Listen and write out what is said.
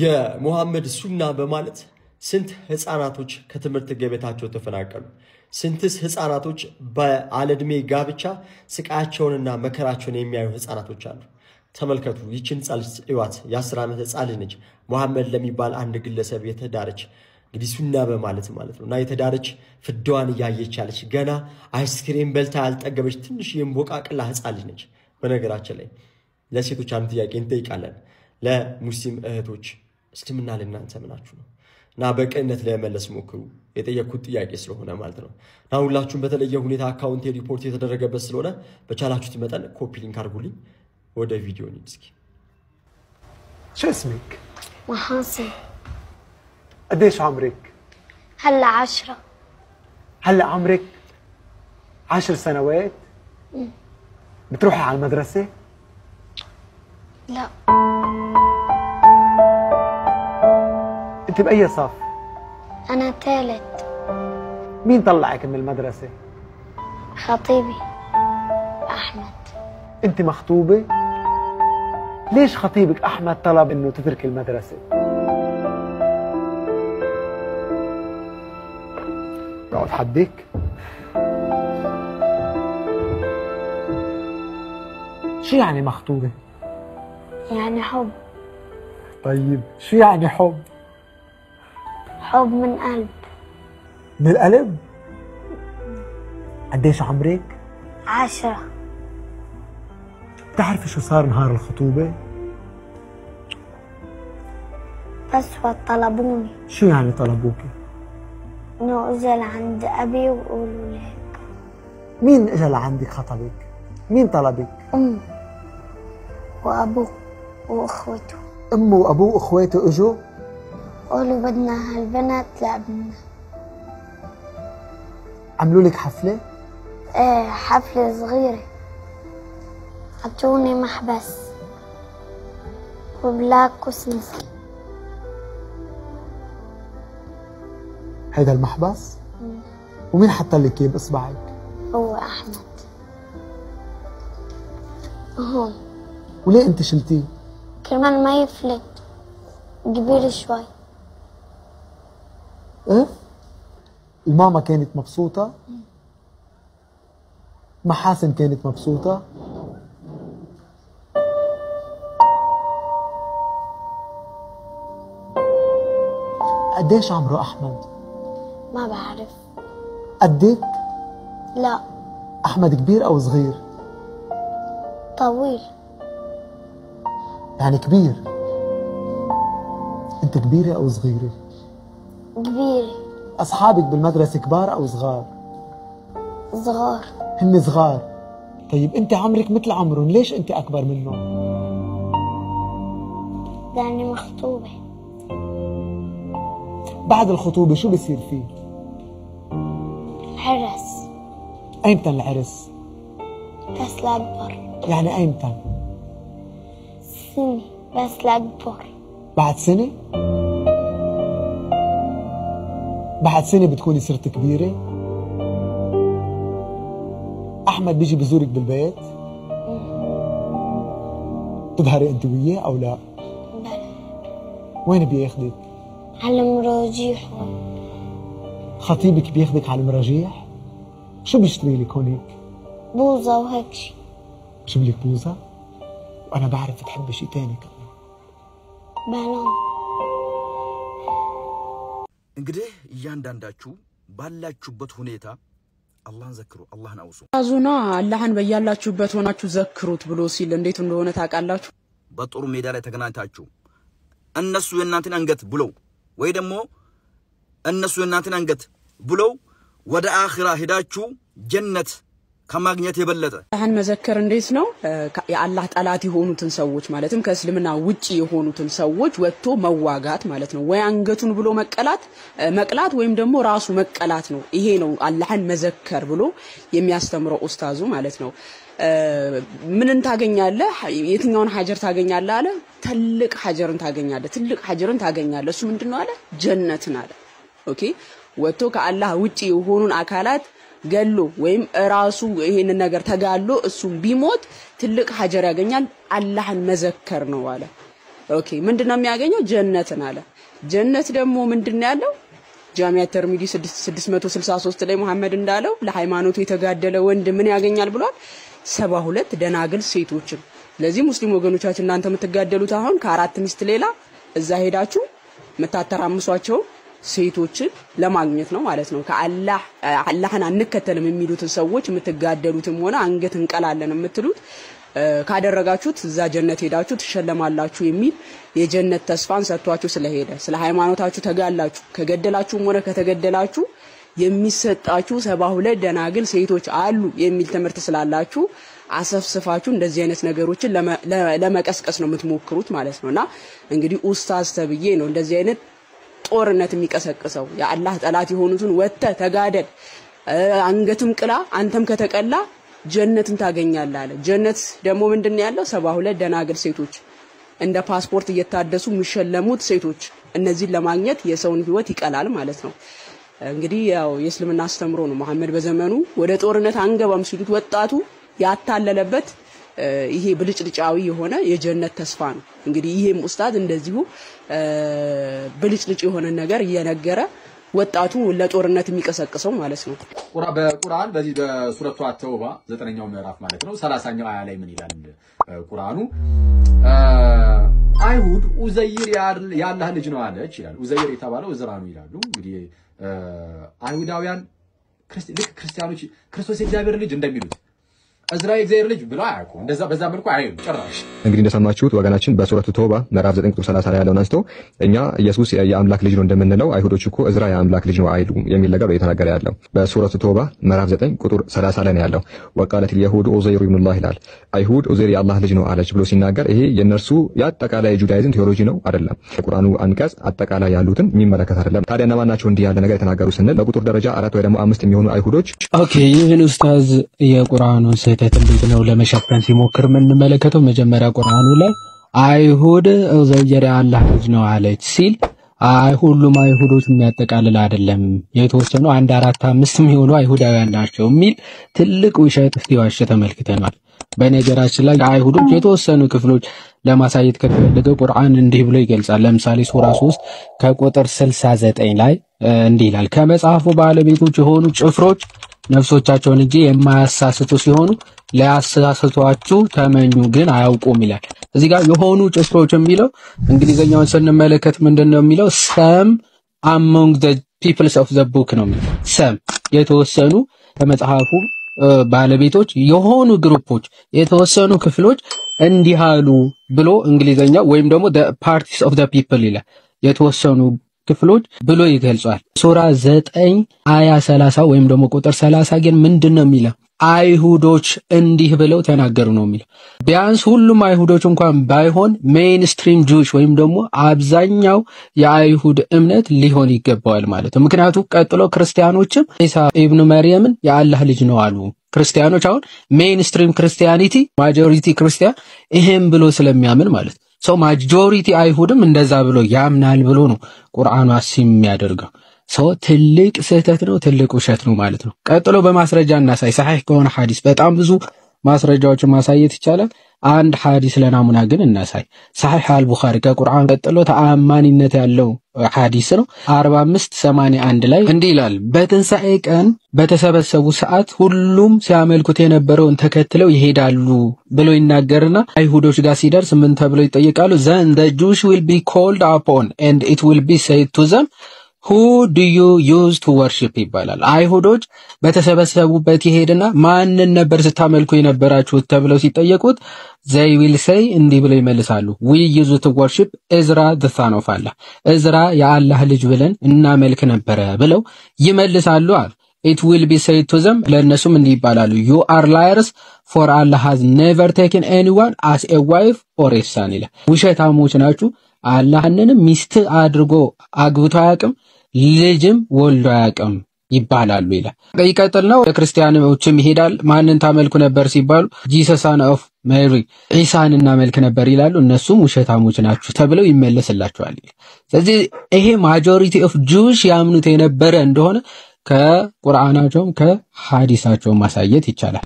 የሙሐመድ ሱና በማለት ስንት ህፃናቶች ከትምህርት ገበታቸው ተፈናቀሉ ስንትስ ህፃናቶች በአለድሜ ጋብቻ ስቃያቸውንና መከራቸውን የሚያዩ ህፃናቶች አሉ ተመልከቱ ይችን ጻልስ እዋት የ10 ዓመት ህፃን ልጅ ሙሐመድ ለሚባል አንድ ግለሰብ የተዳረች እንግዲህ ሱና በማለት ማለት ነውና የተዳረች ፍዳዋን ያያየቻለች ገና አይስክሪም በልታ ያልጠገበች ትንሽ የምቦቃቅላ ህፃን ልጅ ነች በነገራችን ላይ ለሴቶች አንድ ጥያቄ እንጠይቃለን ለሙስሊም እህቶች እስልምና ለእናንተ ምናችሁ ነው እና በቀነት ለመለስ ሞክሩ የጠየቁት ጥያቄ ስለሆነ ማለት ነው እና ሁላችሁም በተለየ ሁኔታ አካውንት ሪፖርት የተደረገበት ስለሆነ በቻላችሁት መጠን ኮፒ ሊንክ አድርጉልኝ ወደ ቪዲዮ ንስኪ شو اسمك محاسن قديش عمرك هلا 10 هلا عمرك 10 سنوات بتروحي على المدرسة لا انت باي صف انا ثالث مين طلعك من المدرسة خطيبي احمد انت مخطوبة ليش خطيبك احمد طلب انه تترك المدرسة بقعد حدك شو يعني مخطوبة يعني حب طيب شو يعني حب حب من قلب من القلب قديش عمرك 10 بتعرفي شو صار نهار الخطوبة بس طلبوني شو يعني طلبوكي انه اجي لعند ابي وقولوا لي هيك مين اجى لعندك خطبك مين طلبك امي وابوه واخوته امه وابوه واخواته اجوا قالوا بدنا هالبنت لابننا عملوا لك حفلة ايه حفلة صغيرة عطوني محبس وبلاك وسمسم هيدا المحبس ومين حط لك اياه باصبعك هو احمد هون وليه انت شلتيه كرمال ما يفلت كبير شوي ايه الماما كانت مبسوطة محاسن كانت مبسوطة قديش عمره احمد ما بعرف قدك لا احمد كبير او صغير طويل يعني كبير انت كبيرة او صغيرة كبيرة اصحابك بالمدرسة كبار او صغار صغار هن صغار طيب انت عمرك مثل عمرهم ليش انت اكبر منهم لاني مخطوبة بعد الخطوبة شو بصير فيه عرس ايمتى العرس بس لأكبر يعني ايمتى سنة بس لأكبر بعد سنة بعد سنة بتكوني صرت كبيرة احمد بيجي بزورك بالبيت تظهري انت وياه او لا بلا وين بياخدك على مراجيح خطيبك بياخدك على المراجيح شو بيشتري لك هونيك بوظة وهيك شي بجيب لك بوزة وانا بعرف تحبي شيء ثاني كمان بلون እንግዲህ እያንዳንዳችሁ ባላችሁበት ሁኔታ አላህን ዘክሩ አላህን አውሱ አዙና አላህን በያላችሁበት ሆናችሁ ዘክሩት ብሎ ሲል እንዴት እንደሆነ ታውቃላችሁ በጥሩ ሜዳ ላይ ተገናኝታችሁ እነሱ የእናንተን አንገት ብለው ወይ ደግሞ እነሱ የእናንተን አንገት ብለው ወደ አኺራ ሄዳችሁ ጀነት ከማግኘት የበለጠ አላህን መዘከር እንዴት ነው የአላህ ጠላት የሆኑትን ሰዎች ማለትም ከእስልምና ውጪ የሆኑትን ሰዎች ወጥቶ መዋጋት ማለት ነው ወይ አንገቱን ብሎ መቅላት ወይም ደግሞ ራሱ መቀላት ነው ይሄ ነው አላህን መዘከር ብሎ የሚያስተምረው ኡስታዙ ማለት ነው ምንን ታገኛለህ የትኛውን ሀጀር ታገኛለህ አለ ትልቅ ሀጀርን ታገኛለህ እሱ ምንድነው አለ ጀነትን አለ ኦኬ ወጥቶ ከአላህ ውጪ የሆኑን አካላት ገሎ ወይም ራሱ ይሄን ነገር ተጋሎ እሱ ቢሞት ትልቅ ሀጀር ያገኛል አላህን መዘከር ነው አለ ኦኬ ምንድነው የሚያገኘው ጀነትን አለ ጀነት ደግሞ ምንድነው ያለው ጃሚዓ ተርሚዲ 663 ላይ መሐመድ እንዳለው ለሃይማኖቱ የተጋደለ ወንድ ምን ያገኛል ብሏል 72 ደናግል ሴቶችን ለዚህ ሙስሊም ወገኖቻችን እናንተ የምትጋደሉት አሁን ከአራት ሚስት ሌላ እዛ ሄዳችሁ መታተራምሷቸው ሴቶችን ለማግኘት ነው ማለት ነው ከአላህን አንከተልም የሚሉትን ሰዎች የምትጋደሉትም ሆነ አንገት እንቀላለን የምትሉት ካደረጋችሁት እዛ ጀነት ሄዳችሁ ትሸለማላችሁ የሚል የጀነት ተስፋን ሰጥቷችሁ ስለሄደ ስለ ሃይማኖታችሁ ተጋላችሁ ከገደላችሁም ሆነ ከተገደላችሁ የሚሰጣችሁ 72 ደናግል ሴቶች አሉ የሚል ትምህርት ስላላችሁ አሰፍስፋችሁ እንደዚህ አይነት ነገሮችን ለመቀስቀስ ነው የምትሞክሩት ማለት ነውና እንግዲህ ኡስታዝ ተብዬ ነው እንደዚህ አይነት ጦርነት የሚቀሰቅሰው የአላህ ጠላት የሆኑትን ወጥተ ተጋደል አንገትም ቅላ አንተም ከተቀላ ጀነትን ታገኛለህ አለ ጀነት ደግሞ ምንድነው ያለው 72 ደናግል ሴቶች እንደ ፓስፖርት እየታደሱ የሚሸለሙት ሴቶች እነዚህ ለማግኘት የሰውን ህይወት ይቀላል ማለት ነው እንግዲህ ያው የእስልምና አስተምሮ ነው መሐመድ በዘመኑ ወደ ጦርነት አንገባም ሲሉት ወጣቱ ያታለለበት ይሄ ብልጭልጫዊ የሆነ የጀነት ተስፋ ነው እንግዲህ ይሄም ኡስታዝ እንደዚሁ ብልጭልጭ የሆነ ነገር እየነገረ ወጣቱ ለጦርነት የሚቀሰቅሰው ማለት ነው በቁርአን በዚህ በሱረቱ አተውባ 9ኛው ምዕራፍ ማለት ነው 30ኛው አያ ላይ ምን ይላል ቁርአኑ አይሁድ ኡዘይር ያላህ ልጅ ነው አለች ይላል ኡዘይር የተባለው እዝራ ነው ይላሉ እንግዲህ አይሁዳውያን ክርስቲያኖች ክርስቶስ የእግዚአብሔር ልጅ እንደሚሉት እዝራ የእግዚአብሔር ልጅ ብለው አያውቁም እንደዛ በዛ መልኩ አይሉ ጭራሽ እንግዲህ እንደሰማችሁት ወገናችን በሱረቱ ተውባ ምዕራፍ 9 ቁጥር 30 ላይ ያለውን አንስቶ እኛ ኢየሱስ የአምላክ ልጅ ነው እንደምንለው አይሁዶች እኮ እዝራ የአምላክ ልጅ ነው አይሉ የሚል ነገር እየተናገረ ያለው በሱረቱ ተውባ ምዕራፍ 9 ቁጥር 30 ላይ ነው ያለው ወቃለት اليهود ዑዘይር ኢብኑ ላህ ይላል አይሁድ ዑዘይር የአላህ ልጅ ነው አለች ብሎ ሲናገር ይሄ የነርሱ ያጠቃላይ ጁዳይዝም ቴዎሎጂ ነው አይደለም የቁርአኑ አንቀጽ አጠቃላይ ያሉትን የሚመለከት አይደለም ታዲያ እነማን ናቸው እንዲህ ያለ ነገር የተናገሩ ስንል በቁጥር ደረጃ 4 ወይ ደግሞ 5 የሚሆኑ አይሁዶች ኦኬ ይህን ኡስታዝ የቁርአኑን ስህተት እንዴት ነው ለመሸፈን ሲሞክር ምን እንመለከተው መጀመሪያ ቁርአኑ ላይ አይሁድ ዑዘይር የአላህ ልጅ ነው አለች ሲል ሁሉም አይሁዶች የሚያጠቃልል አይደለም የተወሰኑ 1 4 5 የሚሆኑ አይሁዳውያን ናቸው የሚል ትልቅ ውሸት ሲዋሽ ተመልክተናል በነገራችን ላይ አይሁዶች የተወሰኑ ክፍሎች ለማሳየት ከተፈለገ ቁርአን እንዲህ ብሎ ይገልጻል ለምሳሌ ሱራ 3 ከቁጥር 69 ላይ እንዲህ ይላል ከመጽሐፉ ባለቤቶች የሆኑ ጭፍሮች ነፍሶቻቸውን እንጂ የማያሳስቱ ሲሆኑ ለያሳስቷችሁ ተመኙ ግን አያውቁም ይላል እዚህ ጋር የሆኑ ጭፍሮች የሚለው እንግሊዘኛውን ስንመለከት ምንድነው የሚለው some among the peoples of the book ነው የሚለው some የተወሰኑ ከመጽሐፉ ባለቤቶች የሆኑ ግሩፖች የተወሰኑ ክፍሎች እንዲህ አሉ ብሎ እንግሊዘኛው ወይም ደግሞ the parties of the people ይላል የተወሰኑ ክፍሎች ብሎ ይገልጻል ሱራ 9 አያ 30 ወይም ደግሞ ቁጥር 30 ግን ምንድነው የሚለው አይሁዶች እንዲህ ብለው ተናገሩ ነው የሚለው ቢያንስ ሁሉም አይሁዶች እንኳን ባይሆን ሜይንስትሪም ጁዊሽ ወይም ደግሞ አብዛኛው የአይሁድ እምነት ሊሆን ይገባዋል ማለት ነው ምክንያቱም ቀጥሎ ክርስቲያኖችም ኢሳ ኢብኑ መርየምን የአላህ ልጅ ነው አሉ ክርስቲያኖች አሁን ሜይንስትሪም ክርስቲያኒቲ ማጆሪቲ ክርስቲያን ይሄን ብሎ ስለሚያምን ማለት ሰው ማጆሪቲ አይሁድም እንደዛ ብሎ ያምናል ብሎ ነው ቁርአኑ አሲም የሚያደርገው ሰው ትልቅ ስህተት ነው ትልቅ ውሸት ነው ማለት ነው ቀጥሎ በማስረጃ እናሳይ ሰሒህ ከሆነ ሐዲስ በጣም ብዙ ማስረጃዎችን ማሳየት ይቻላል አንድ ሐዲስ ለናሙና ግን እናሳይ ሰሒህ አልቡኻሪ ከቁርአን ቀጥሎ ተአማኒነት ያለው ሐዲስ ነው 4581 ላይ እንዲህ ይላል በትንሳኤ ቀን በተሰበሰቡ ሰዓት ሁሉም ሲያመልኩት የነበረውን ተከትለው ይሄዳሉ ብሎ ይናገርና አይሁዶች ጋር ሲደርስ ምን ተብለው ይጠየቃሉ then the Jews will be called upon and it will be said to them who do you use to worship ይባላል አይሁዶች በተሰበሰቡበት ይሄድና ማንን ነበር ስታመልኩ የነበራችሁት ተብለው ሲጠየቁት they will say እንዲህ ብለው ይመልሳሉ we use to worship Ezra the son of Allah እዝራ የአላህ ልጅ ብለን እናመልክ ነበር ብለው ይመልሳሉ it will be said to them ለነሱም እንዲህ ይባላሉ you are liars for Allah has never taken anyone as a wife or a son ይላል ውሸታሞች ናችሁ አላህንም ሚስት አድርጎ አግብቶ አያውቅም ልጅም ወልዶ አያውቅም ይባላሉ ይላል ይቀጥል ነው ክርስቲያኖችም ይሄዳል ማንን ታመልኩ ነበር ሲባሉ ጂሰስ son of Mary ኢሳን እናመልክ ነበር ይላሉ እነሱም ውሸታሞች ናችሁ ተብለው ይመለስላቸዋል ስለዚህ ይሄ ማጆሪቲ ኦፍ ጁዊሽ ያምኑት የነበረ እንደሆነ ከቁርአናቸውም ከሐዲሳቸውም ማሳየት ይቻላል